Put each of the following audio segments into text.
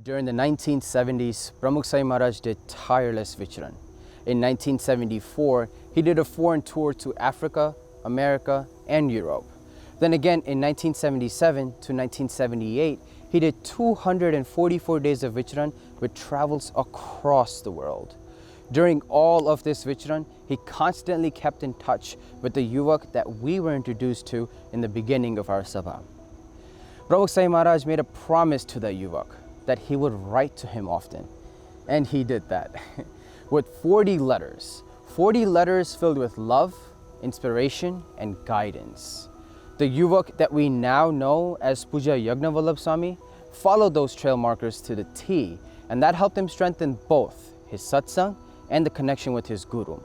During the 1970s, Pramukh Sai Maharaj did tireless Vicharan. In 1974, he did a foreign tour to Africa, America, and Europe. Then again in 1977 to 1978, he did 244 days of Vicharan with travels across the world. During all of this Vicharan, he constantly kept in touch with the Yuvak that we were introduced to in the beginning of our Sabha. Pramukh Sai Maharaj made a promise to the Yuvak that he would write to him often. And he did that with 40 letters filled with love, inspiration, and guidance. The Yuvak that we now know as Pujya Yagnavallabh Swami followed those trail markers to the T, and that helped him strengthen both his satsang and the connection with his Guru.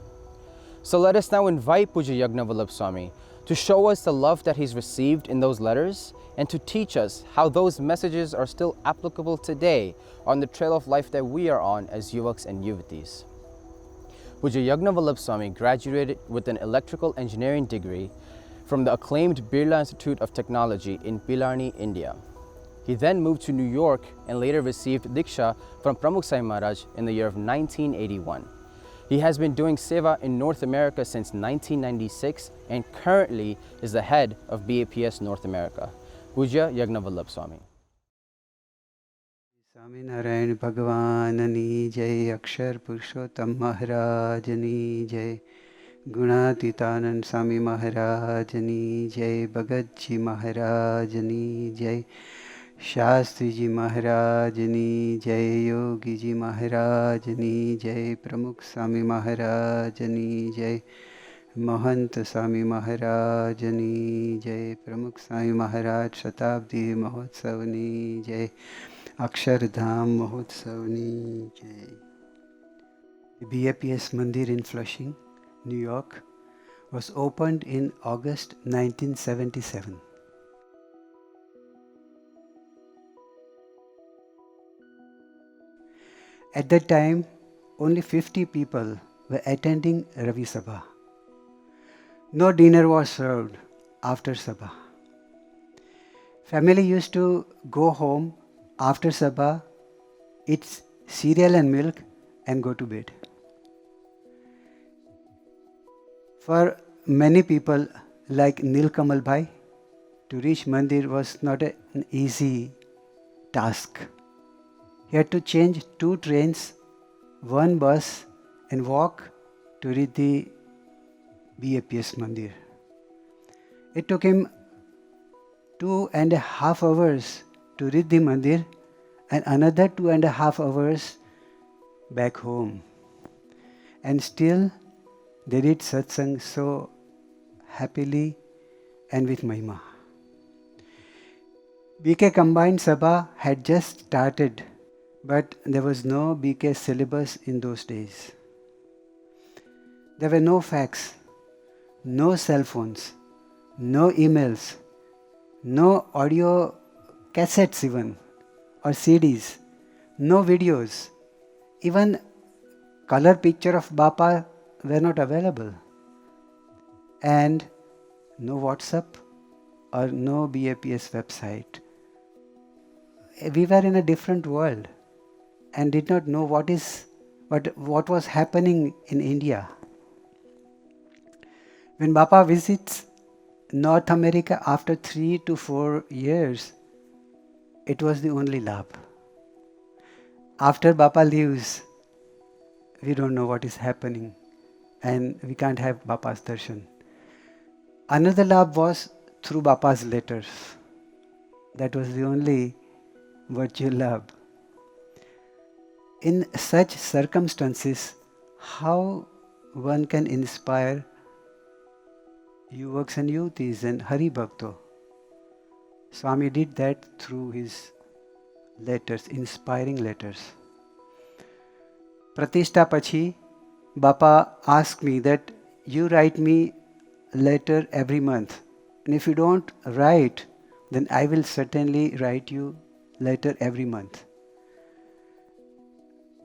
So let us now invite Pujya Yagnavallabh Swami to show us the love that he's received in those letters and to teach us how those messages are still applicable today on the trail of life that we are on as Yuvaks and Yuvatis. Pujya Yagnavallabh Swami graduated with an electrical engineering degree from the acclaimed Birla Institute of Technology in Pilani, India. He then moved to New York and later received Diksha from Pramukh Sai Maharaj in the year of 1981. He has been doing Seva in North America since 1996 and currently is the head of BAPS North America. Pujya Yagnavallabh Swami. Swami Narayan भगवाननी जय, अक्षर पुरुषोत्तम महाराजनी जय, गुणातीतानंद स्वामी महाराजनी जय, भगत जी महाराजनी जय, शास्त्री जी महाराजनी जय, योगी जी महाराजनी जय, प्रमुख स्वामी महाराजनी जय, महंत स्वामी महाराजनी जय, प्रमुख स्वामी महाराज शताब्दी महोत्सवनी जय, अक्षरधाम महोत्सवनी जय. The BAPS Mandir in Flushing, New York, was opened in August 1977. At that time, only 50 people were attending Ravi Sabha. No dinner was served after Sabha. Family used to go home after Sabha, eat cereal and milk and go to bed. For many people like Nilkamal Bhai, to reach Mandir was not an easy task. He had to change 2 trains, 1 bus and walk to reach the BAPS Mandir. It took him 2.5 hours to reach the Mandir and another 2.5 hours back home. And still they did satsang so happily and with Mahima. BK Combined Sabha had just started, but there was no BK syllabus in those days. There were no fax, no cell phones, no emails, no audio cassettes even, or CDs, no videos. Even color picture of Bapa were not available. And no WhatsApp or no BAPS website. We were in a different world and did not know what was happening in India. When Bapa visits North America after 3 to 4 years, it was the only labh. After Bapa leaves, we don't know what is happening and we can't have Bapa's darshan. Another labh was through Bapa's letters. That was the only virtual labh. In such circumstances, how one can inspire Yuvaks and Yuvatis and Hari Bhakto? Swami did that through his letters, inspiring letters. Pratishtha Pachi, Bapa asked me that you write me letter every month. And if you don't write, then I will certainly write you letter every month.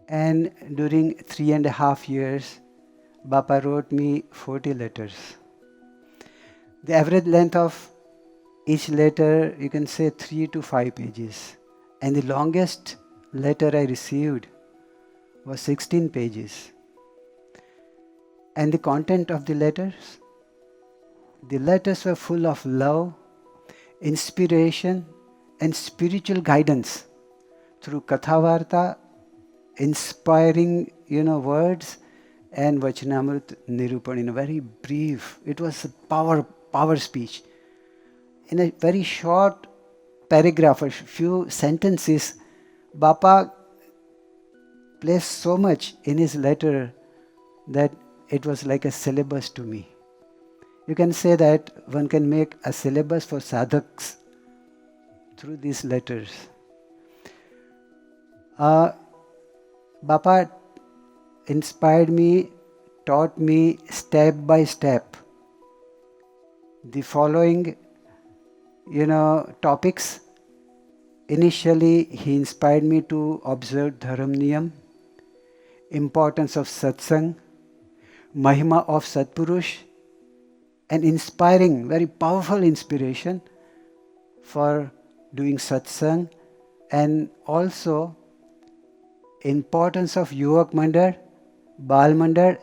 And during 3.5 years, Bapa wrote me 40 letters. The average length of each letter, you can say 3 to 5 pages. And the longest letter I received was 16 pages. And the content of the letters were full of love, inspiration, and spiritual guidance through Kathavarta, inspiring, words, and Vachanamrit Nirupan in a very brief. It was a power speech. In a very short paragraph, a few sentences, Bapa placed so much in his letter that it was like a syllabus to me. You can say that one can make a syllabus for sadhaks through these letters. Bapa inspired me, taught me step by step the following, topics. Initially, he inspired me to observe Dharam Niyam, importance of satsang, mahima of Satpurush, an inspiring, very powerful inspiration for doing satsang, and also importance of Yuvak Mandal, Bal Mandal,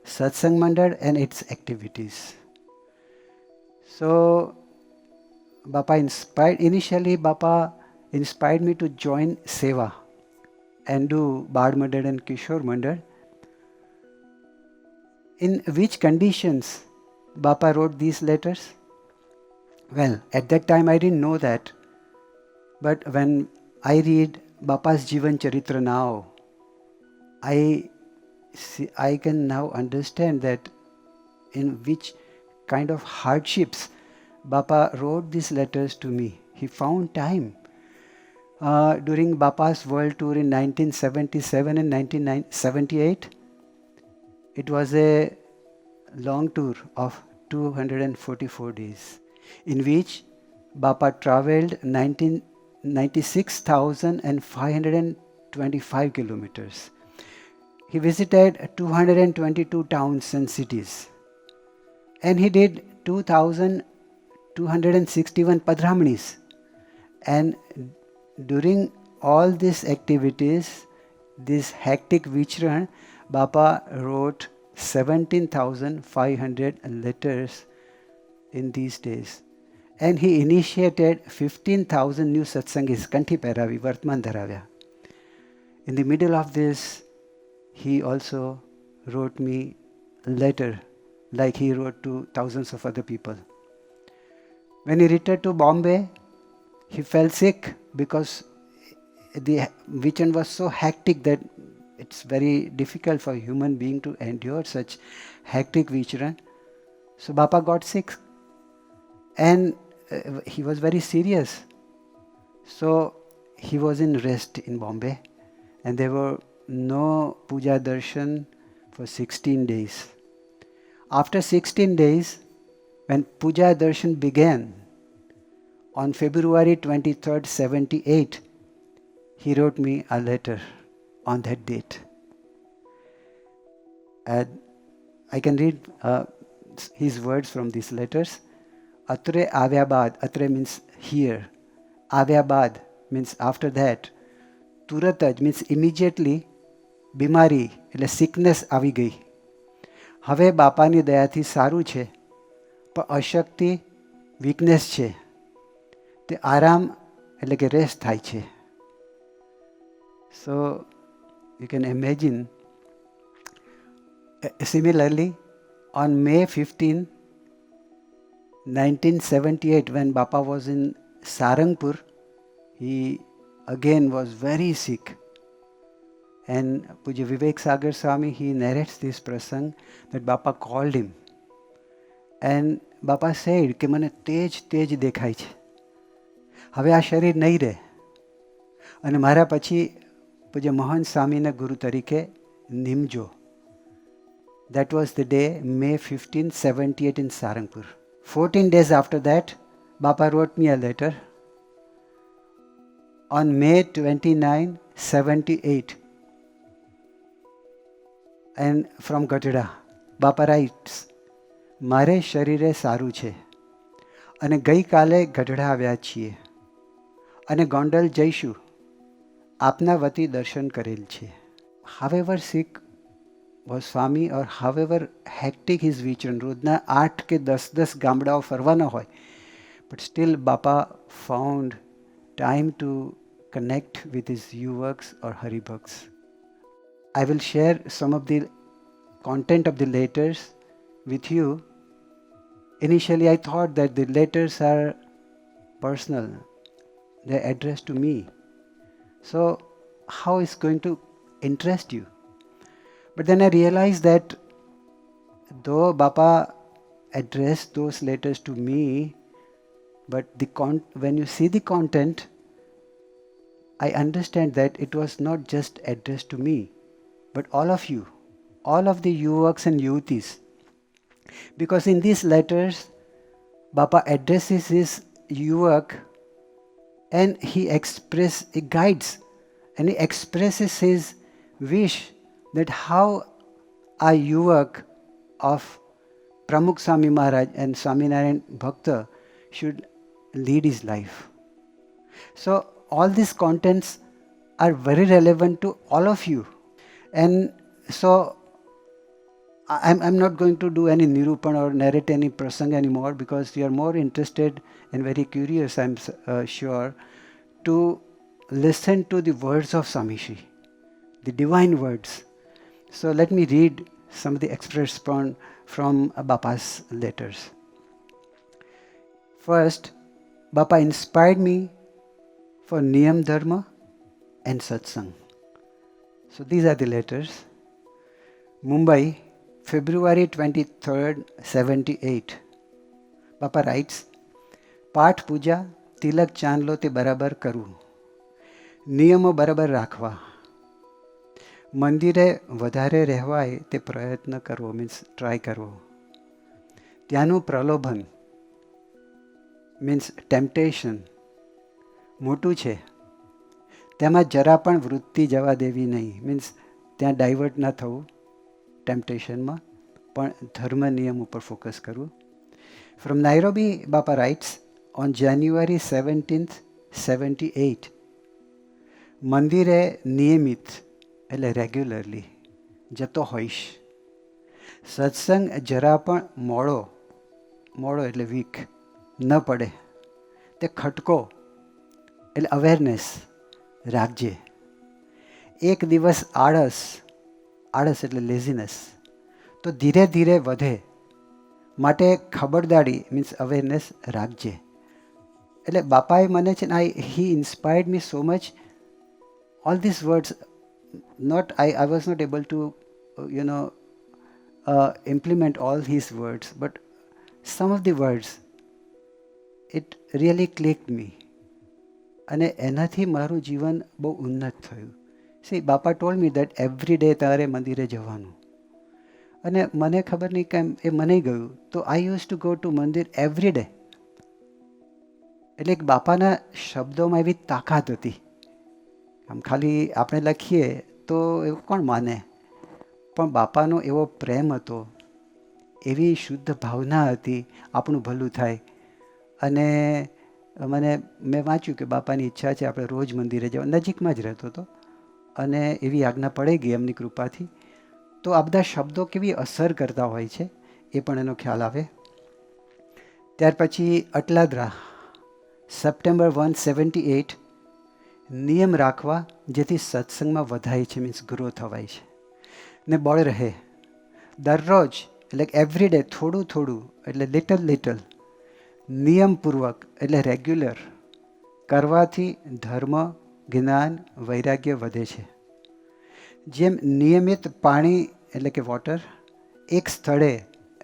Satsang Mandal and its activities. So, Bapa inspired me to join Seva and do Bal Mandal and Kishore Mandal. In which conditions Bapa wrote these letters? Well, at that time I didn't know that. But when I read Bapa's Jivan Charitra now, I can now understand that in which kind of hardships Bapa wrote these letters to me. He found time. During Bapa's world tour in 1977 and 1978, it was a long tour of 244 days, in which Bapa travelled 96,525 kilometers. He visited 222 towns and cities, and he did 2,261 padramanis. And during all these activities, this hectic vichran, Bapa wrote 17,500 letters in these days. And he initiated 15,000 new satsangis, Kanthi Pairavi, Vartman Dharavya. In the middle of this, he also wrote me a letter, like he wrote to thousands of other people. When he returned to Bombay, he fell sick because the vichran was so hectic that it's very difficult for a human being to endure such hectic vichran. So Bapa got sick, and he was very serious. So he was in rest in Bombay, and there were no puja darshan for 16 days. After 16 days, when puja darshan began, on February 23rd, 78, he wrote me a letter on that date. And I can read his words from these letters. Atre avyabad, atre means here. Avyabad means after that. Turataj means immediately. Bimari, એટલે sickness આવી ગઈ. હવે બાપાની દયાથી સારું છે, પણ અશક્તિ, weakness છે. તે આરામ એટલે કે rest થાય છે. So you can imagine. Similarly, on May 15, 1978, when Bapa was in Sarangpur, he again was very sick. And Puja Vivek Sagar Swami, he narrates this prasang that Bapa called him. And Bapa said, કે મને તેજ દેખાય છે. હવે આ શરીર નહીં રહે. અને મારા પછી પૂજ્ય મોહન સ્વામીના ગુરુ તરીકે નિમજો. That was the day, May 15, 78 in Sarangpur. 14 days after that, Bapa wrote me a letter. On May 29, 78, and from Gadhda, Bapa writes, મારે શરીરે સારું છે અને ગઈકાલે ગઢડા આવ્યા છીએ અને ગોંડલ જઈશું આપના વતી દર્શન કરેલ છે. However sick was Swami or however hectic his vision, રોજના 8 કે 10 ગામડાઓ ફરવાના હોય, but still Bapa found time to connect with his yuvaks or haribhaks. I will share some of the content of the letters with you. Initially I thought that the letters are personal, they are addressed to me. So how is going to interest you? But then I realized that though Bapa addressed those letters to me, but when you see the content, I understand that it was not just addressed to me, but all of you, all of the yuvaks and yuvatis. Because in these letters, Bapa addresses his yuvak and he guides and he expresses his wish that how a yuvak of Pramukh Swami Maharaj and Swaminarayan Bhakta should lead his life. So all these contents are very relevant to all of you. And so I'm not going to do any nirupan or narrate any prasang anymore, because you are more interested and very curious, I'm sure, to listen to the words of Swami Shri, the divine words. So let me read some of the excerpts from Bapa's letters. First, Bapa inspired me for Niyam Dharma and Satsang. So these are the letters. Mumbai, February 23rd, 78. Bapa writes, પાઠ પૂજા તિલક ચાંદલો તે બરાબર કરવું, નિયમો બરાબર રાખવા, મંદિરે વધારે રહેવાય તે પ્રયત્ન કરવો, મીન્સ ટ્રાય કરવો. ત્યાંનું પ્રલોભન મીન્સ ટેમ્પટેશન મોટું છે, તેમાં જરા પણ વૃત્તિ જવા દેવી નહીં, મીન્સ ત્યાં ડાયવર્ટ ના થવું ટેમ્પટેશનમાં, પણ ધર્મ નિયમ ઉપર ફોકસ કરવું. From Nairobi, Bapa writes, on January 17th, 78, મંદિરે નિયમિત એટલે રેગ્યુલરલી જતો હોઈશ. સત્સંગ જરા પણ મોડો એટલે વીક ન પડે, તે ખટકો એટલે અવેરનેસ રાખજે. એક દિવસ આળસ એટલે લેઝીનેસ તો ધીરે ધીરે વધે, માટે ખબરદારી મીન્સ અવેરનેસ રાખજે. એટલે બાપાએ મને છે ને he inspired me so much. All these words, I was not able to implement all his words, but some of the words, it really clicked me. અને એનાથી મારું જીવન બહુ ઉન્નત થયું. See, બાપા told me that every day તારે મંદિરે જવાનું, અને મને ખબર નહીં કેમ એ મને ગયું. તો I used to go to મંદિર every day. એટલે બાપાના શબ્દોમાં એવી તાકાત હતી. આમ ખાલી આપણે લખીએ તો એવું કોણ માને, પણ બાપાનો એવો પ્રેમ હતો, એવી શુદ્ધ ભાવના હતી આપણું ભલું થાય. અને મેં વાંચ્યું કે બાપાની ઈચ્છા છે આપણે રોજ મંદિરે જવા, નજીકમાં જ રહેતો હતો અને એવી આજ્ઞા પડી ગઈ એમની કૃપાથી. તો આ બધા શબ્દો કેવી અસર કરતા હોય છે એ પણ એનો ખ્યાલ આવે. ત્યાર પછી અટલાદરા, સપ્ટેમ્બર 1, 78, નિયમ રાખવા જેથી સત્સંગમાં વધાય છે, મીન્સ ગ્રો થવાય છે ને બળ રહે. દરરોજ એટલે એવરી ડે થોડું થોડું એટલે લિટલ નિયમપૂર્વક એટલે રેગ્યુલર કરવાથી ધર્મ, જ્ઞાન, વૈરાગ્ય વધે છે. જેમ નિયમિત પાણી એટલે કે વોટર એક સ્થળે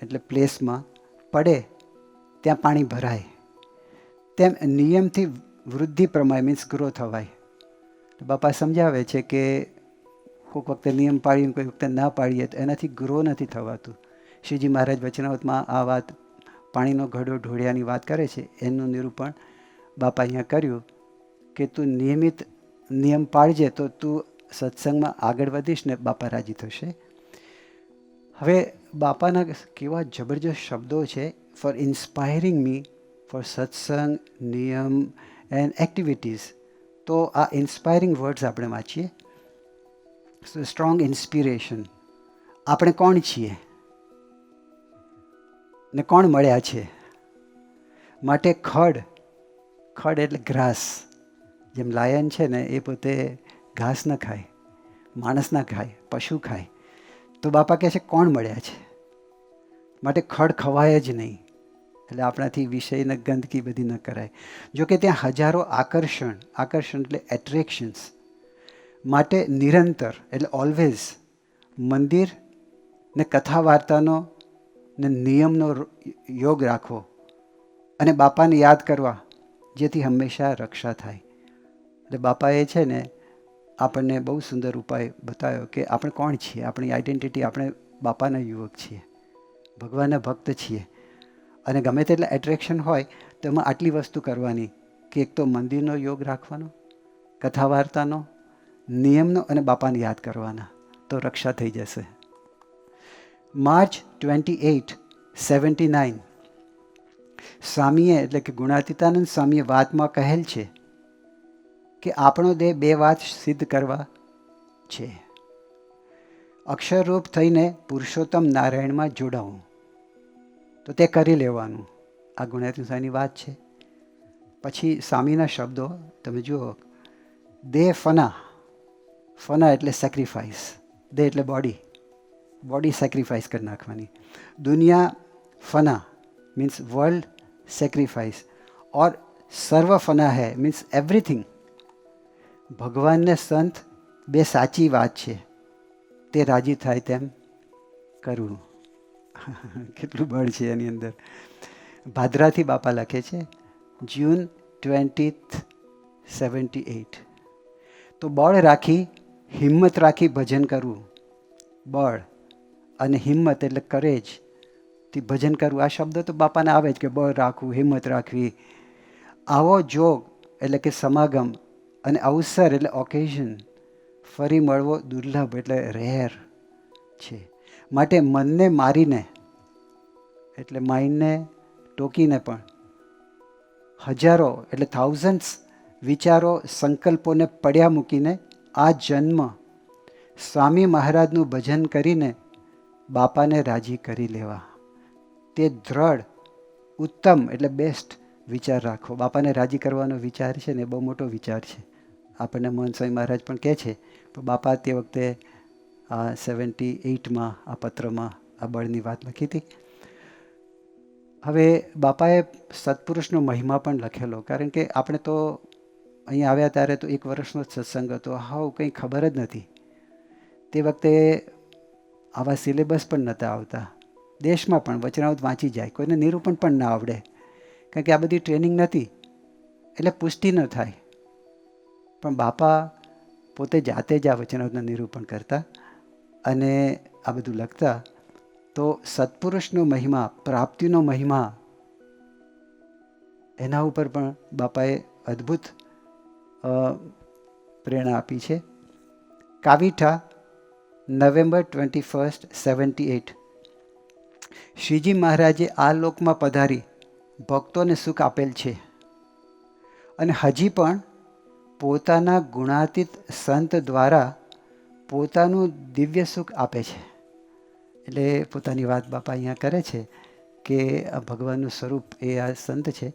એટલે પ્લેસમાં પડે ત્યાં પાણી ભરાય, તેમ નિયમથી વૃદ્ધિ પ્રમાણે મીન્સ ગ્રો થવાય. બાપા સમજાવે છે કે કોઈક વખતે નિયમ પાડીને કોઈ વખતે ના પાડીએ તો એનાથી ગ્રો નથી થવાતું. શ્રીજી મહારાજ વચનાવતમાં આ વાત પાણીનો ઘડો ઢોળિયાની વાત કરે છે, એનું નિરૂપણ બાપા અહીંયા કર્યું કે તું નિયમિત નિયમ પાળજે તો તું સત્સંગમાં આગળ વધીશ ને બાપા રાજી થશે. હવે બાપાના કેવા જબરજસ્ત શબ્દો છે ફોર ઇન્સ્પાયરિંગ મી ફોર સત્સંગ, નિયમ એન્ડ એક્ટિવિટીઝ. તો આ ઇન્સ્પાયરિંગ વર્ડ્સ આપણે વાંચીએ. Strong inspiration. આપણે કોણ છીએ ને કોણ મળ્યા છે? માટે ખડ એટલે ગ્રાસ. જેમ લાયન છે ને એ પોતે ઘાસ ન ખાય, માણસ ના ખાય, પશુ ખાય. તો બાપા કહે છે કોણ મળ્યા છે? માટે ખડ ખવાય જ નહીં. એટલે આપણાથી વિષયને ગંદકી બધી ન કરાય. જોકે ત્યાં હજારો આકર્ષણ એટલે એટ્રેક્શન્સ. માટે નિરંતર એટલે ઓલવેઝ મંદિર ને કથા વાર્તાનો ને નિયમનો યોગ રાખવો અને બાપાને યાદ કરવા, જેથી હંમેશા રક્ષા થાય. એટલે બાપાએ છે ને આપણને બહુ સુંદર ઉપાય બતાવ્યો કે આપણે કોણ છીએ, આપણી આઈડેન્ટિટી. આપણે બાપાના યુવક છીએ, ભગવાનના ભક્ત છીએ. અને ગમે તેટલા એટ્રેક્શન હોય તો એમાં આટલી વસ્તુ કરવાની કે એક તો મંદિરનો યોગ રાખવાનો, કથા વાર્તાનો, નિયમનો અને બાપાને યાદ કરવાના, તો રક્ષા થઈ જશે. માર્ચ 28, 79 સ્વામીએ એટલે કે ગુણાતીતાનંદ સ્વામીએ વાતમાં કહેલ છે કે આપણો દેહ બે વાત સિદ્ધ કરવા છે. અક્ષરરૂપ થઈને પુરુષોત્તમ નારાયણમાં જોડાવું, તો તે કરી લેવાનું. આ ગુણાતીતાનંદ સ્વામીની વાત છે. પછી સ્વામીના શબ્દો તમે જુઓ. દેહ ફના એટલે સેક્રિફાઈસ. દેહ એટલે બોડી સેક્રિફાઈસ કરી નાખવાની. દુનિયા ફના मीन्स वर्ल्ड सेक्रीफाइस और सर्व फना है मीन्स एवरीथिंग. भगवान ने संत बे साची बात है, ते राजी थाय तेम करવું. કેટલું બળ છે એની અંદર. ભાદરાથી બાપા લખે છે, જૂન 20, 78. તો બળ રાખી, હિંમત રાખી ભજન કરવું. બળ અને હિંમત એટલે કરેજ થી ભજન કરવું. આ શબ્દો તો બાપાને આવે જ કે બળ રાખવું, હિંમત રાખવી. આવો જોગ એટલે કે સમાગમ અને અવસર એટલે ઓકેઝન ફરી મળવો દુર્લભ એટલે રેર છે. માટે મનને મારીને એટલે માઇન્ડને ટોકીને પણ હજારો એટલે થાઉઝન્ડ્સ વિચારો સંકલ્પોને પડ્યા મૂકીને આ જન્મ સ્વામી મહારાજનું ભજન કરીને બાપાને રાજી કરી લેવા. તે દ્રઢ ઉત્તમ એટલે બેસ્ટ વિચાર રાખો. બાપાને રાજી કરવાનો વિચાર છે ને બહુ મોટો વિચાર છે. આપણને મોહન સ્વામી મહારાજ પણ કહે છે, પણ બાપા તે વખતે આ 78માં આ પત્રમાં આ બળની વાત લખી હતી. હવે બાપાએ સત્પુરુષનો મહિમા પણ લખેલો. કારણ કે આપણે તો અહીં આવ્યા ત્યારે તો 1 વર્ષનો જ સત્સંગ હતો, હાવ કંઈ ખબર જ નથી. તે વખતે આવા સિલેબસ પણ નહોતા આવતા. દેશમાં પણ વચનાવત વાંચી જાય, કોઈને નિરૂપણ પણ ના આવડે, કારણ કે આ બધી ટ્રેનિંગ નથી એટલે પુષ્ટિ ન થાય. પણ બાપા પોતે જાતે જ આ વચનાવતના નિરૂપણ કરતા અને આ બધું લખતા. તો સત્પુરુષનો મહિમા, પ્રાપ્તિનો મહિમા, એના ઉપર પણ બાપાએ અદ્ભુત પ્રેરણા આપી છે. કાવીઠા નવેમ્બર 21, 78. શ્રીજી મહારાજે આ લોકમાં પધારી ભક્તોને સુખ આપેલ છે અને હજી પણ પોતાના ગુણાતીત સંત દ્વારા પોતાનું દિવ્ય સુખ આપે છે. એટલે પોતાની વાત બાપા અહીંયા કરે છે કે આ ભગવાનનું સ્વરૂપ એ આ સંત છે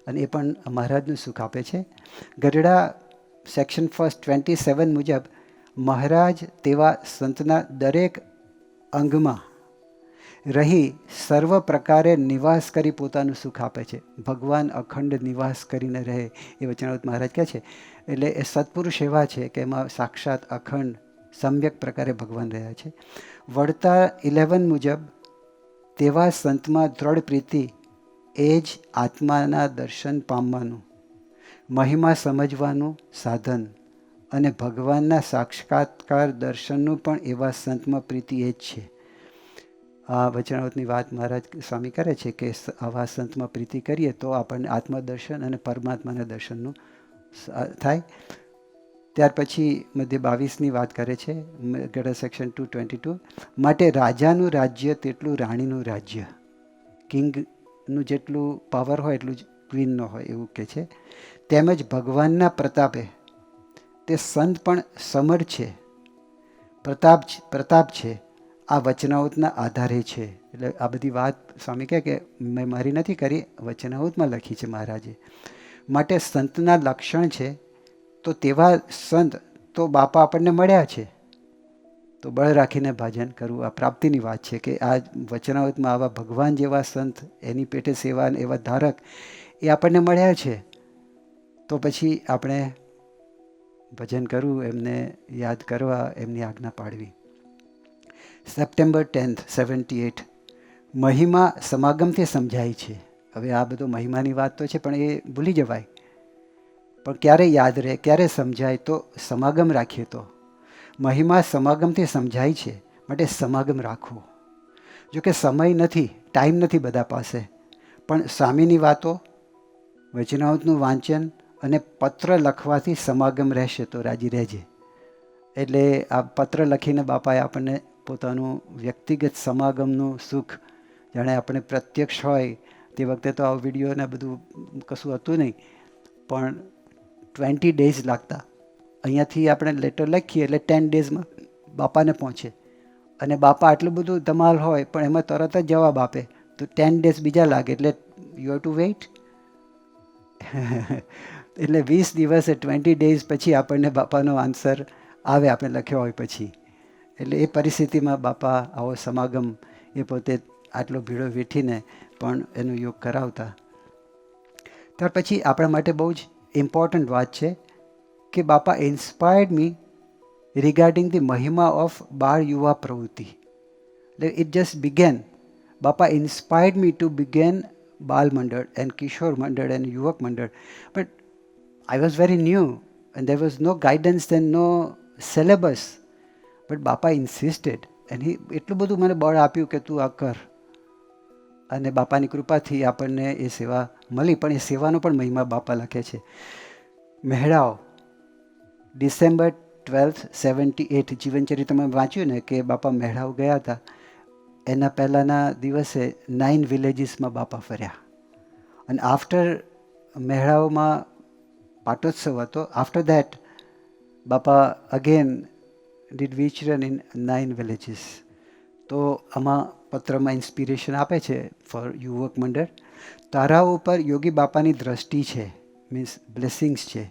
અને એ પણ મહારાજનું સુખ આપે છે. ગઢડા સેક્શન 1 27 મુજબ મહારાજ તેવા સંતના દરેક અંગમાં રહી સર્વ પ્રકારે નિવાસ કરી પોતાનું સુખ આપે છે. ભગવાન અખંડ નિવાસ કરીને રહે એ વચનાવત મહારાજ કહે છે. એટલે એ સત્પુરુષ એવા છે કે એમાં સાક્ષાત અખંડ સમ્યક પ્રકારે ભગવાન રહ્યા છે. વડતા 11 મુજબ તેવા સંતમાં દ્રઢ પ્રીતિ એ જ આત્માના દર્શન પામવાનું, મહિમા સમજવાનું સાધન અને ભગવાનના સાક્ષાત્કાર દર્શનનું પણ એવા સંતમાં પ્રીતિ એ જ છે. આ વચનાવતની વાત મહારાજ સ્વામી કરે છે કે આવા સંતમાં પ્રીતિ કરીએ તો આપણને આત્મદર્શન અને પરમાત્માના દર્શનનું થાય. ત્યાર પછી મધ્ય 22ની વાત કરે છે, ગઢડા સેક્શન 222. માટે રાજાનું રાજ્ય તેટલું રાણીનું રાજ્ય. કિંગનું જેટલું પાવર હોય એટલું જ ક્વીનનો હોય એવું કહે છે. તેમજ ભગવાનના પ્રતાપે તે સંત પણ સમર છે, પ્રતાપ છે, આ વચનાવૃતના આધારે છે. એટલે આ બધી વાત સ્વામી કહે કે મેં મારી નથી કરી, વચનાવૃતમાં લખી છે મહારાજે. માટે સંતના લક્ષણ છે, તો તેવા સંત તો બાપા આપણને મળ્યા છે, તો બળ રાખીને ભાજન કરવું આ પ્રાપ્તિની વાત છે. કે આ વચનાવૃતમાં આવા ભગવાન જેવા સંત, એની પેટે સેવા, એવા ધારક એ આપણને મળ્યા છે, તો પછી આપણે ભજન કરવું, એમને યાદ કરવા, એમની આજ્ઞા પાડવી. સપ્ટેમ્બર 10th 78 મહિમા સમાગમથી સમજાય છે. હવે આ બધો મહિમાની વાત તો છે, પણ એ ભૂલી જવાય. પણ ક્યારે યાદ રહે, ક્યારે સમજાય, તો સમાગમ રાખીએ તો. મહિમા સમાગમથી સમજાય છે, માટે સમાગમ રાખવો. જોકે સમય નથી, ટાઈમ નથી બધા પાસે, પણ સ્વામીની વાતો, વચનાવૃતનું વાંચન અને પત્ર લખવાથી સમાગમ રહેશે તો રાજી રહેજે. એટલે આ પત્ર લખીને બાપાએ આપણને પોતાનું વ્યક્તિગત સમાગમનું સુખ, જાણે આપણે પ્રત્યક્ષ હોય. તે વખતે તો આ વિડીયોને બધું કશું હતું નહીં, પણ 20 days લાગતા. અહીંયાથી આપણે લેટર લખીએ એટલે 10 daysમાં બાપાને પહોંચે. અને બાપા આટલું બધું ધમાલ હોય, પણ એમાં તરત જ જવાબ આપે, તો 10 days બીજા લાગે, એટલે યુ હેવ ટુ વેઇટ. એટલે 20 દિવસે 20 days પછી આપણને બાપાનો આન્સર આવે, આપણે લખ્યો હોય પછી. એટલે એ પરિસ્થિતિમાં બાપા આવો સમાગમ, એ પોતે આટલો ભીડો વેઠીને પણ એનો યોગ કરાવતા. ત્યાર પછી આપણા માટે બહુ જ ઇમ્પોર્ટન્ટ વાત છે કે Bapa inspired me regarding the mahima of bal yuva pravrutti. એટલે it just begin. Bapa inspired me to begin Bal Mandal and Kishore Mandal and Yuvak Mandal. But I was very new and there was no guidance and no syllabus. But Bapa insisted and એટલું બધું મને બળ આપ્યું કે તું આ કર. અને બાપાની કૃપાથી આપણને એ સેવા મળી. પણ એ સેવાનો પણ મહિમા બાપા લખે છે. મહેડાઓ ડિસેમ્બર 12th 78 જીવનચરિત્રમાં વાંચ્યું ને કે બાપા મહેડાઓ ગયા હતા. એના પહેલાંના દિવસે 9 વિલેજીસમાં બાપા ફર્યા. અને આફ્ટર મહેડાઓમાં પાટોત્સવ હતો. આફ્ટર દેટ બાપા અગેન ડીડ વિચરન ઇન 9 વિલેજીસ. તો આમાં પત્રમાં ઇન્સ્પિરેશન આપે છે ફોર યુવક મંડળ. તારા ઉપર યોગી બાપાની દ્રષ્ટિ છે, મીન્સ બ્લેસિંગ્સ છે.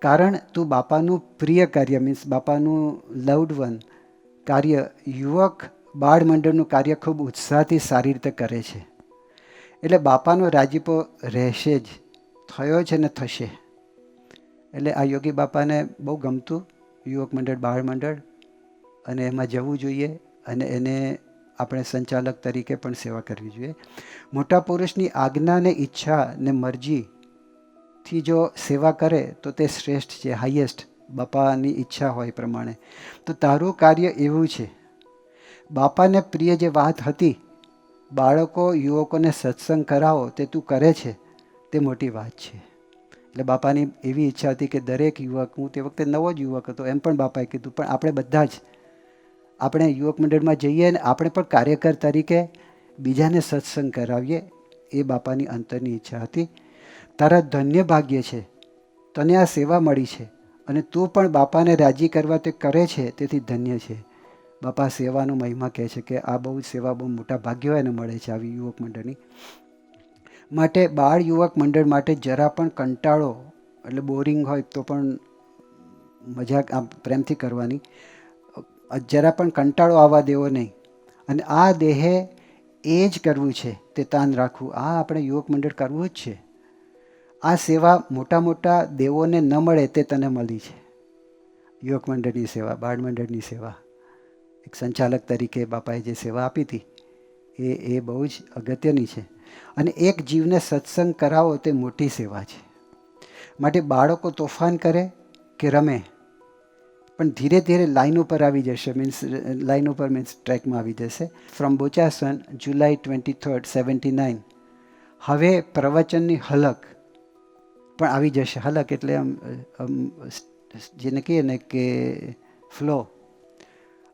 કારણ તું બાપાનું પ્રિય કાર્ય, મીન્સ બાપાનું લવડ વન કાર્ય, યુવક બાળ મંડળનું કાર્ય ખૂબ ઉત્સાહથી સારી રીતે કરે છે. એટલે બાપાનો રાજીપો રહેશે જ, થયો છે ને થશે. એટલે આ યોગી બાપાને બહુ ગમતું યુવક મંડળ, બાળ મંડળ, અને એમાં જવું જોઈએ. અને એને આપણે સંચાલક તરીકે પણ સેવા કરવી જોઈએ. મોટા પુરુષની આજ્ઞા ને ઈચ્છા ને મરજીથી જો સેવા કરે તો તે શ્રેષ્ઠ છે, હાઈએસ્ટ. બાપાની ઈચ્છા હોય પ્રમાણે. તો તારું કાર્ય એવું છે. બાપાને પ્રિય જે વાત હતી, બાળકો યુવકોને સત્સંગ કરાવો, તે તું કરે છે, તે મોટી વાત છે. એટલે બાપાની એવી ઈચ્છા હતી કે દરેક યુવક, હું તે વખતે નવો જ યુવક હતો, એમ પણ બાપાએ કીધું, પણ આપણે બધા જ આપણે યુવક મંડળમાં જઈએ અને આપણે પણ કાર્યકર તરીકે બીજાને સત્સંગ કરાવીએ, એ બાપાની અંતરની ઈચ્છા હતી. તારા ધન્ય ભાગ્ય છે, તને આ સેવા મળી છે, અને તું પણ બાપાને રાજી કરવા તે કરે છે, તેથી ધન્ય છે. બાપા સેવાનો મહિમા કહે છે કે આ બહુ જ સેવા, બહુ મોટા ભાગ્યો એને મળે છે આવી યુવક મંડળની. માટે બાળ યુવક મંડળ માટે જરા પણ કંટાળો, એટલે બોરિંગ હોય તો પણ મજાક આમ પ્રેમથી કરવાની, જરા પણ કંટાળો આવવા દેવો નહીં. અને આ દેહે એ જ કરવું છે, તે તાન રાખવું. આ આપણે યુવક મંડળ કરવું જ છે. આ સેવા મોટા મોટા દેવોને ન મળે તે તને મળી છે. યુવક મંડળની સેવા, બાળ મંડળની સેવા, એક સંચાલક તરીકે બાપાએ જે સેવા આપી હતી એ બહુ જ અગત્યની છે. અને એક જીવને સત્સંગ કરાવો તે મોટી સેવા છે. માટે બાળકો તોફાન કરે કે રમે, પણ ધીરે ધીરે લાઈન ઉપર આવી જશે. મીન્સ લાઈન ઉપર મીન્સ ટ્રેકમાં આવી જશે. From Bochasan, July 23rd 79. હવે પ્રવચનની હલક પણ આવી જશે. હલક એટલે આમ જેને કહીએ ને કે ફ્લો.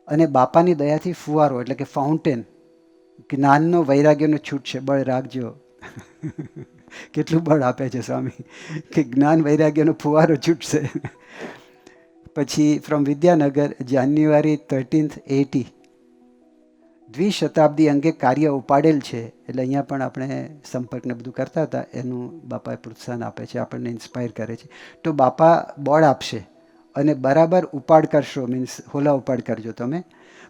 અને બાપાની દયાથી ફુવારો, એટલે કે ફાઉન્ટેન. જ્ઞાનનો વૈરાગ્યનો છૂટશે, બળ રાખજો. કેટલું બળ આપે છે સ્વામી કે જ્ઞાન વૈરાગ્યનો ફુવારો છૂટશે. પછી ફ્રોમ વિદ્યાનગર જાન્યુઆરી 13th 80 દ્વિશતાબ્દી અંગે કાર્ય ઉપાડેલ છે. એટલે અહીંયા પણ આપણે સંપર્કને બધું કરતા હતા, એનું બાપાએ પ્રોત્સાહન આપે છે, આપણને ઇન્સ્પાયર કરે છે. તો બાપા બોર્ડ આપશે અને બરાબર ઉપાડ કરશો, મીન્સ હોલા ઉપાડ કરજો તમે,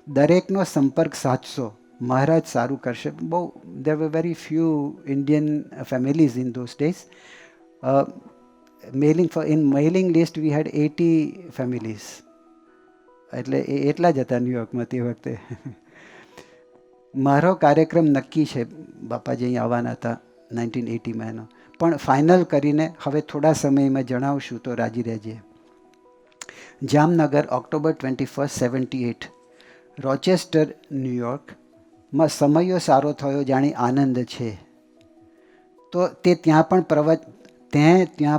દરેકનો સંપર્ક સાધશો, મહારાજ સારું કરશે. બહુ there were very few Indian families in those days. Mailing list we had 80 families. એટલે એટલા જ હતા ન્યુયોર્કમાં તે વખતે. મારો કાર્યક્રમ નક્કી છે, બાપાજી અહીં આવવાના હતા 1980માં એનો, પણ ફાઇનલ કરીને હવે થોડા સમયમાં જણાવશું, તો રાજી રહેજે. જામનગર ઓક્ટોબર 21, 78. રોચેસ્ટર ન્યુયોર્કમાં સમયો સારો થયો જાણી આનંદ છે. તો તે ત્યાં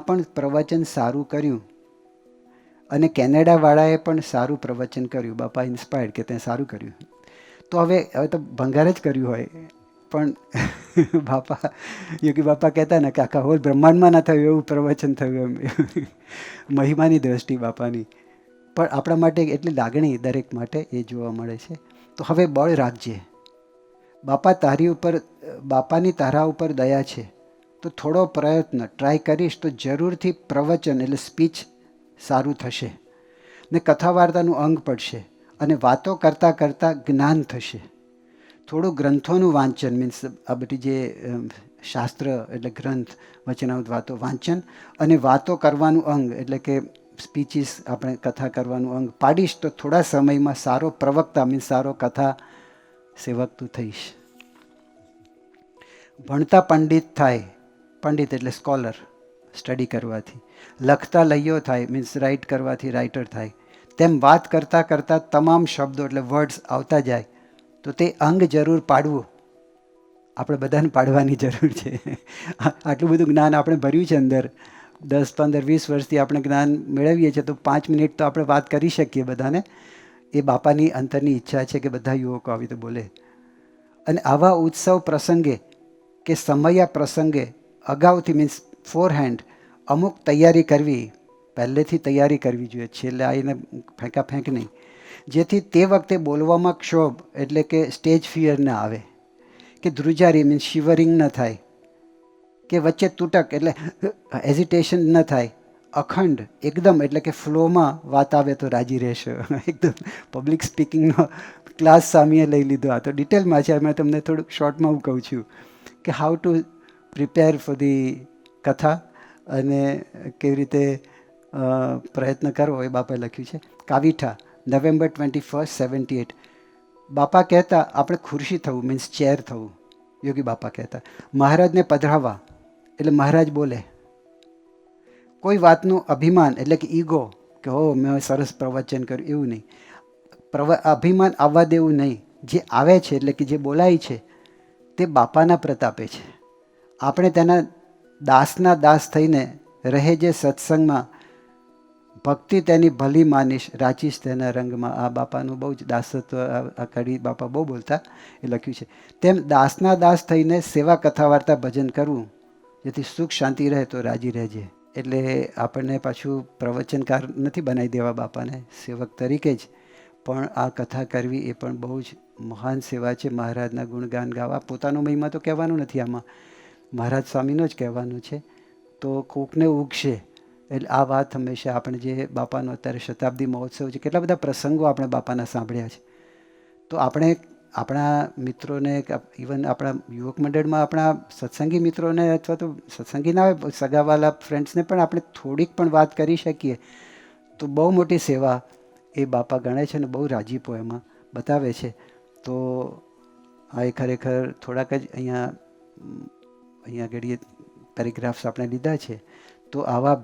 પણ પ્રવચન સારું કર્યું અને કેનેડાવાળાએ પણ સારું પ્રવચન કર્યું. બાપા ઇન્સ્પાયર્ડ કે તે સારું કર્યું. તો હવે તો ભંગાર જ કર્યું હોય, પણ બાપા યોગી બાપા કહેતા ને કે આખા હોલ બ્રહ્માંડમાં ના થયું એવું પ્રવચન થયું એમ. મહિમાની દ્રષ્ટિ બાપાની, પણ આપણા માટે એટલી લાગણી દરેક માટે એ જોવા મળે છે. તો હવે બળ રાખજે બાપાની તારા ઉપર દયા છે, તો થોડો પ્રયત્ન ટ્રાય કરીશ તો જરૂરથી પ્રવચન એટલે સ્પીચ સારું થશે ને કથા વાર્તાનું અંગ પડશે અને વાતો કરતાં કરતાં જ્ઞાન થશે. થોડું ગ્રંથોનું વાંચન, મીન્સ આ બધી જે શાસ્ત્ર એટલે ગ્રંથ વચનાવત વાતો વાંચન અને વાતો કરવાનું અંગ એટલે કે સ્પીચીસ આપણે કથા કરવાનું અંગ પાડીશ તો થોડા સમયમાં સારો પ્રવક્તા મીન્સ સારો કથા સેવક તું થઈશ. ભણતા પંડિત થાય, પંડિત એટલે સ્કોલર, સ્ટડી કરવાથી. લખતા લઈયો થાય, મીન્સ રાઇટ કરવાથી રાઇટર થાય. તેમ વાત કરતાં કરતાં તમામ શબ્દો એટલે વર્ડ્સ આવતા જાય તો તે અંગ જરૂર પાડવું. આપણે બધાને પાડવાની જરૂર છે. આટલું બધું જ્ઞાન આપણે ભર્યું છે અંદર, 10, 15, 20 વર્ષથી આપણે જ્ઞાન મેળવીએ છીએ, તો 5 મિનિટ તો આપણે વાત કરી શકીએ બધાને. એ બાપાની અંતરની ઈચ્છા છે કે બધા યુવકો આવી તો બોલે. અને આવા ઉત્સવ પ્રસંગે કે સમયા પ્રસંગે અગાઉથી મીન્સ ફોરહેન્ડ અમુક તૈયારી કરવી, પહેલેથી તૈયારી કરવી જોઈએ, છેલ્લે આવીને ફેંકાફેંક નહીં, જેથી તે વખતે બોલવામાં ક્ષોભ એટલે કે સ્ટેજ ફિયર ન આવે, કે ધ્રુજારી મીન્સ શિવરિંગ ન થાય, કે વચ્ચે તૂટક એટલે હેઝિટેશન ન થાય. અખંડ એકદમ એટલે કે ફ્લોમાં વાત આવે તો રાજી રહેશો. એકદમ પબ્લિક સ્પીકિંગનો ક્લાસ સામીએ લઈ લીધો. આ તો ડિટેલમાં છે, મેં તમને થોડુંક શોર્ટમાં હું કહું છું કે how to prepare for the કથા અને કેવી રીતે પ્રયત્ન કરવો એ બાપાએ લખ્યું છે. કાવીઠા નવેમ્બર 21, 78. બાપા કહેતા આપણે ખુરશી થવું મીન્સ ચેર થવું. યોગી બાપા કહેતા મહારાજને પધરાવવા એટલે મહારાજ બોલે. કોઈ વાતનું અભિમાન એટલે કે ઈગો કે હો મેં સરસ પ્રવચન કર્યું એવું નહીં. અભિમાન આવવા દેવું નહીં. જે આવે છે એટલે કે જે બોલાય છે તે બાપાના પ્રતાપે છે. આપણે તેના દાસના દાસ થઈને રહે જે સત્સંગમાં, ભક્તિ તેની ભલી માનીશ રાચીશ તેના રંગમાં. આ બાપાનું બહુ જ દાસત્વ આ કડી બાપા બહુ બોલતા, એ લખ્યું છે. તેમ દાસના દાસ થઈને સેવા કથા વાર્તા ભજન કરવું, જેથી સુખ શાંતિ રહે તો રાજી રહેજે. એટલે આપણને પાછું પ્રવચનકાર નથી બનાવી દેવા બાપાને, સેવક તરીકે જ, પણ આ કથા કરવી એ પણ બહુ જ મહાન સેવા છે. મહારાજના ગુણગાન ગાવા, પોતાનો મહિમા તો કહેવાનું નથી આમાં, મહારાજ સ્વામીનો જ કહેવાનું છે. તો કોકને ઉગશે એટલે આ વાત હંમેશા આપણે જે બાપાનો અત્યારે શતાબ્દી મહોત્સવ છે, કેટલા બધા પ્રસંગો આપણે બાપાના સાંભળ્યા છે. તો આપણે આપણા મિત્રોને, ઇવન આપણા યુવક મંડળમાં આપણા સત્સંગી મિત્રોને અથવા તો સત્સંગી ના હોય સગાવાલા ફ્રેન્ડ્સને પણ આપણે થોડીક પણ વાત કરી શકીએ તો બહુ મોટી સેવા એ બાપા ગણે છે ને બહુ રાજીપો એમાં બતાવે છે. તો આ એ ખરેખર થોડાક જ અહીંયા ઘડીએ પેરેગ્રાફ્સ આપણે લીધા છે. તો આવા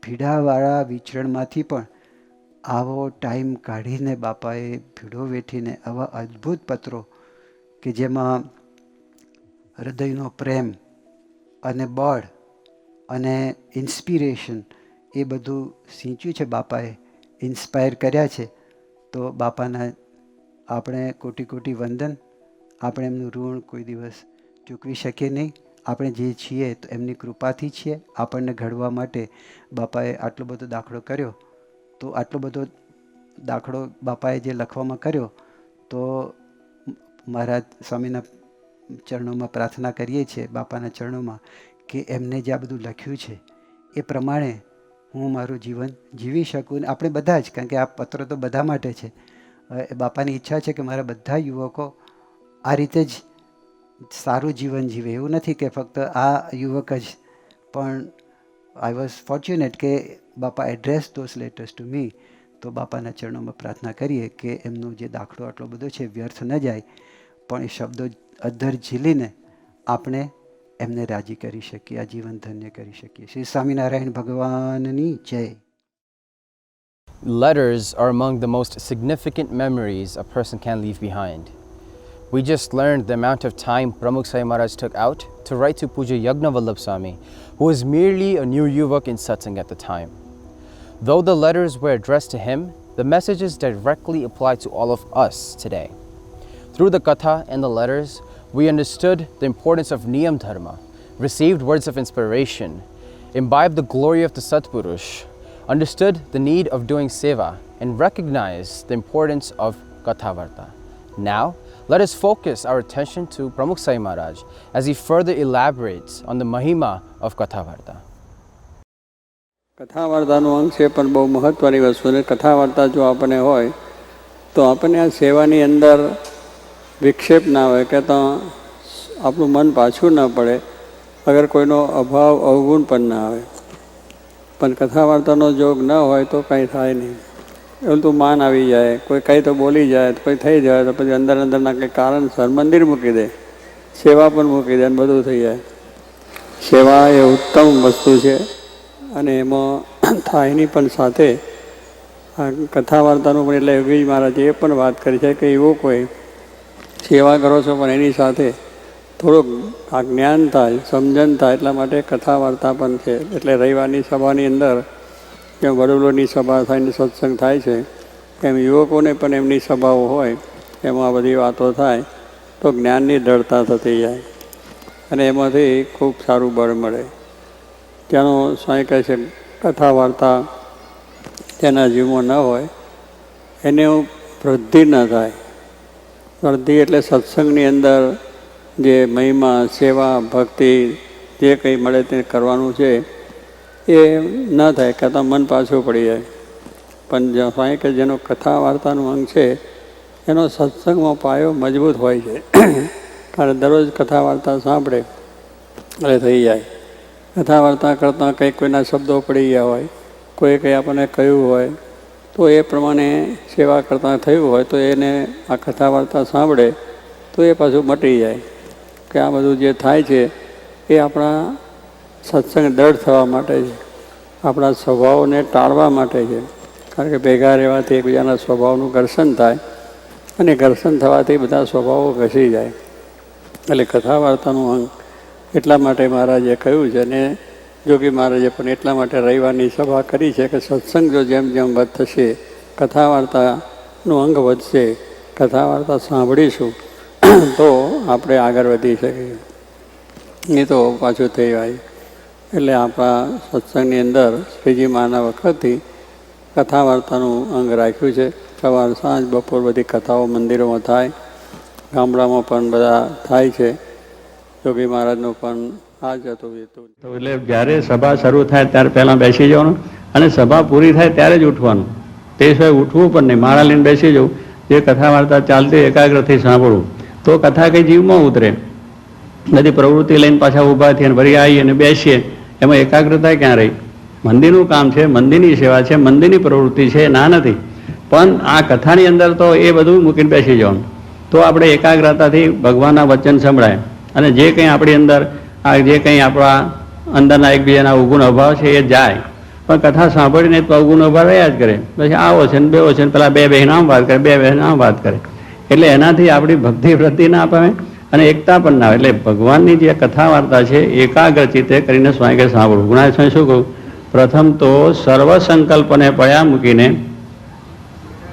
ભીડાવાળા વિચરણમાંથી પણ આવો ટાઈમ કાઢીને બાપાએ ભીડો વેઠીને આવા અદ્ભુત પત્રો કે જેમાં હૃદયનો પ્રેમ અને બળ અને ઇન્સ્પિરેશન એ બધું સિંચ્યું છે બાપાએ, ઇન્સ્પાયર કર્યા છે. તો બાપાના આપણે કોટી કોટી વંદન. આપણે એમનું ઋણ કોઈ દિવસ ચૂકવી શકીએ નહીં. આપણે જે છીએ તો એમની કૃપાથી છીએ. આપણને ઘડવા માટે બાપાએ આટલો બધો દાખલો કર્યો તો આટલો બધો દાખલો બાપાએ જે લખવામાં કર્યો, તો મહારાજ સ્વામીના ચરણોમાં પ્રાર્થના કરીએ છીએ, બાપાના ચરણોમાં, કે એમને જે આ બધું લખ્યું છે એ પ્રમાણે હું મારું જીવન જીવી શકું. ને આપણે બધા જ, કારણ કે આ પત્રો તો બધા માટે છે. બાપાની ઈચ્છા છે કે મારા બધા યુવકો આ રીતે જ સારું જીવન જીવે. એવું નથી કે ફક્ત આ યુવક જ, પણ આઈ વોઝ ફોર્ચ્યુનેટ કે બાપા address those letters to me. તો બાપાના ચરણોમાં પ્રાર્થના કરીએ કે એમનો જે દાખલો આટલો બધો છે વ્યર્થ ન જાય, પણ એ શબ્દો અધ્ધર ઝીલીને આપણે એમને રાજી કરી શકીએ, આ જીવન ધન્ય કરી શકીએ. શ્રી સ્વામિનારાયણ ભગવાનની જય. Letters are among the most significant memories a person can leave behind. We just learned the amount of time Pramukh Sai Maharaj took out to write to Puja Yagnavallabh Swami, who was merely a new yuvak in satsang at the time. Though the letters were addressed to him, the messages directly apply to all of us today. Through the katha and the letters, we understood the importance of Niyam Dharma, received words of inspiration, imbibed the glory of the Satpurush, understood the need of doing seva, and recognized the importance of Kathavarta. Now, let us focus our attention to Pramukh Sai Maharaj as he further elaborates on the mahima of Kathavarta. કથાવાર્તાનું અંગ છે, પણ બહુ મહત્ત્વની વસ્તુ છે. કથાવાર્તા જો આપણને હોય તો આપણને આ સેવાની અંદર વિક્ષેપ ના હોય, કે તો આપણું મન પાછું ન પડે, અગર કોઈનો અભાવ અવગુણ પણ ના આવે. પણ કથાવાર્તાનો જોગ ન હોય તો કંઈ થાય નહીં. એવું તો માન આવી જાય, કોઈ કંઈ તો બોલી જાય, કોઈ થઈ જાય, તો પછી અંદર અંદરના કંઈ કારણસર મંદિર મૂકી દે, સેવા પણ મૂકી દે, અને બધું થઈ જાય. સેવા એ ઉત્તમ વસ્તુ છે, અને એમાં થાયની પણ સાથે આ કથા વાર્તાનું પણ, એટલે યોગીજી મહારાજે એ પણ વાત કરી છે કે એવો કોઈ સેવા કરો છો પણ એની સાથે થોડુંક આ જ્ઞાન થાય, સમજણ થાય, એટલા માટે કથા વાર્તા પણ છે. એટલે રવિવારની સભાની અંદર કે વડીલોની સભા થઈને સત્સંગ થાય છે, એમ યુવકોને પણ એમની સભાઓ હોય, એમાં બધી વાતો થાય તો જ્ઞાનની દ્રઢતા થતી જાય, અને એમાંથી ખૂબ સારું બળ મળે. ત્યાંનો સ્વામી કહે છે કથા વાર્તા તેના જીવમાં ન હોય એને વૃદ્ધિ ન થાય. વૃદ્ધિ એટલે સત્સંગની અંદર જે મહિમા, સેવા, ભક્તિ જે કંઈ મળે તે કરવાનું છે એ ન થાય, કહેતા મન પાછું પડી જાય. પણ સ્વામી કે જેનો કથા વાર્તાનું અંગ છે એનો સત્સંગમાં પાયો મજબૂત હોય છે, કારણ દરરોજ કથા વાર્તા સાંભળે એટલે થઈ જાય. કથા વાર્તા કરતાં કંઈક કોઈના શબ્દો પડી ગયા હોય, કોઈ કંઈ આપણને કહ્યું હોય, તો એ પ્રમાણે સેવા કરતાં થયું હોય તો એને આ કથા વાર્તા સાંભળે તો એ પાછું મટી જાય. કે આ બધું જે થાય છે એ આપણા સત્સંગ દ્રઢ થવા માટે છે, આપણા સ્વભાવોને ટાળવા માટે છે. કારણ કે ભેગા રહેવાથી એકબીજાના સ્વભાવનું ઘર્ષણ થાય, અને ઘર્ષણ થવાથી બધા સ્વભાવો ઘસી જાય. એટલે કથા વાર્તાનું અંગ એટલા માટે મહારાજે કહ્યું છે, અને જોગી મહારાજે પણ એટલા માટે રવિવારની સભા કરી છે કે સત્સંગ જો જેમ જેમ વધશે, કથા વાર્તાનું અંગ વધશે, કથા વાર્તા સાંભળીશું તો આપણે આગળ વધી શકીએ. એ તો પાછું થઈ જાય. એટલે આપણા સત્સંગની અંદર શ્રીજી મહાના વખતથી કથા વાર્તાનું અંગ રાખ્યું છે. સવાર સાંજ બપોર બધી કથાઓ મંદિરોમાં થાય, ગામડામાં પણ બધા થાય છે. યોગી મહારાજનું પણ આ જ હતું. એટલે જ્યારે સભા શરૂ થાય ત્યારે પહેલાં બેસી જવાનું, અને સભા પૂરી થાય ત્યારે જ ઉઠવાનું. તે સિવાય ઉઠવું પણ નહીં, માળા લઈને બેસી જવું. જે કથા વાર્તા ચાલતી એકાગ્રથી સાંભળવું, તો કથા કંઈ જીવમાં ઉતરે. બધી પ્રવૃત્તિ લઈને પાછા ઊભા થઈએ, વળી આવીએ અને બેસીએ, એમાં એકાગ્રતા ક્યાં રહી? મંદિરનું કામ છે, મંદિરની સેવા છે, મંદિરની પ્રવૃત્તિ છે, ના નથી. પણ આ કથાની અંદર તો એ બધું મૂકીને બેસી જવાનું, તો આપણે એકાગ્રતાથી ભગવાનના વચન સંભળાય, અને જે કંઈ આપણી અંદર આ જે કંઈ આપણા અંદરના એકબીજાના અવગુણ અભાવ છે એ જાય. પણ કથા સાંભળીને તો અવગુણ અભાવ રહ્યા જ કરે. પછી આવો છે ને બેવો છે ને પેલા બે બહેન આમ વાત કરે, બે બહેન આમ વાત કરે, એટલે એનાથી આપણી ભક્તિ વૃદ્ધિ ના પામે અને એકતા પણ ના આવે. એટલે ભગવાનની જે કથા વાર્તા છે એકાગ્ર ચિત્તે કરીને સ્વામી કે સાંભળવું. ગુણાય સ્વામી શું કહું? પ્રથમ તો સર્વ સંકલ્પને પડ્યા મૂકીને,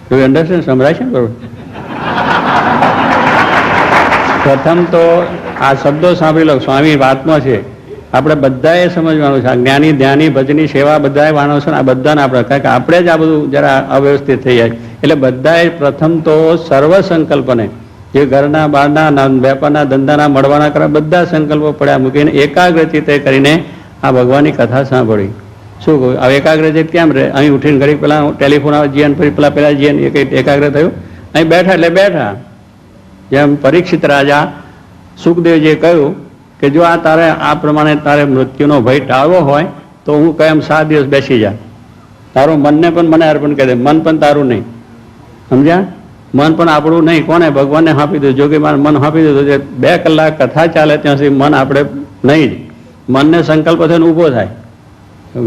યુ અન્ડરસ્ટેન્ડ? સમજાય છે ને બરોબર? પ્રથમ તો આ શબ્દો સાંભળી લો. સ્વામી વાતમાં છે આપણે બધાએ સમજવાનું છે. આ જ્ઞાની ધ્યાની ભજની સેવા બધાએ વાળો છે ને, આ બધાને આપણે, કારણ કે આપણે જ આ બધું જરા અવ્યવસ્થિત થઈ જાય. એટલે બધાએ પ્રથમ તો સર્વ સંકલ્પને, જે ઘરના બહારના વેપારના ધંધાના મળવાના કરવા બધા સંકલ્પો પડ્યા મૂકીને એકાગ્રચિત્તે કરીને આ ભગવાનની કથા સાંભળી. શું કહ્યું? હવે એકાગ્રચિત કેમ રહે? અહીં ઉઠીને ઘડી પેલા ટેલિફોન આવે જીવન, ફરી પેલા જીવન એ કંઈ એકાગ્ર થયું? અહીં બેઠા એટલે બેઠા. જેમ પરીક્ષિત રાજા સુખદેવજીએ કહ્યું કે જો આ તારે આ પ્રમાણે તારે મૃત્યુનો ભય ટાળવો હોય તો હું કેમ 7 દિવસ બેસી જા, તારું મનને પણ મને અર્પણ કરી દે, મન પણ તારું નહીં, સમજ્યા? મન પણ આપણું નહીં, કોને? ભગવાનને આપી દીધું. જો કે મારું મન આપી દીધું છે, 2 કલાક કથા ચાલે ત્યાં સુધી મન આપણે નહીં જ. મનને સંકલ્પ થઈને ઊભો થાય,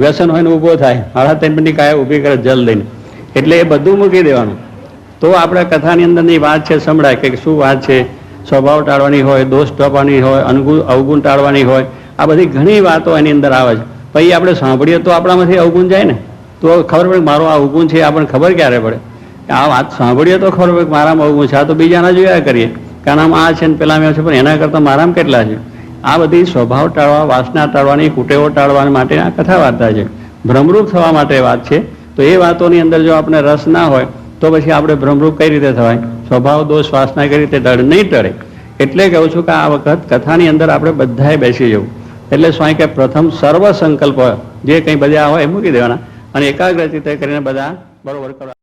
વ્યસન હોય ને ઊભો થાય, 3.5 મિનિટની કાયા ઊભી કરે જલ લઈને, એટલે એ બધું મૂકી દેવાનું. તો આપણે કથાની અંદરની વાત છે સંભળાય કે શું વાત છે. સ્વભાવ ટાળવાની હોય, દોષ ટાળવાની હોય, અવગુણ ટાળવાની હોય, આ બધી ઘણી વાતો એની અંદર આવે છે. પછી આપણે સાંભળીએ તો આપણામાંથી અવગુણ જાય ને, તો ખબર પડે મારો આ અવગુણ છે. આપણને ખબર ક્યારે પડે? આ વાત સાંભળીએ તો ખબર પડે કે મારામાં અવગુણ છે. આ તો બીજાના જોયા કરીએ કે આનામાં આ છે ને પેલામાં છે, પણ એના કરતાં મારામાં કેટલા છે. આ બધી સ્વભાવ ટાળવા, વાસના ટાળવાની, કુટેવો ટાળવા માટે આ કથા વાર્તા છે. ભ્રમરૂપ થવા માટે વાત છે. તો એ વાતોની અંદર જો આપણે રસ ના હોય તો પછી આપણે ભ્રમરૂપ કઈ રીતે થવાય? સ્વભાવ દોષ વાસના કઈ રીતે નહીં ટળે. એટલે કહું છું કે આ વખત કથાની અંદર આપણે બધાએ બેસી જવું. એટલે સ્વામી કે પ્રથમ સર્વ સંકલ્પ જે કંઈ બધા હોય એ મૂકી દેવાના અને એકાગ્રચિત્તે કરીને બધા બરોબર કરવા.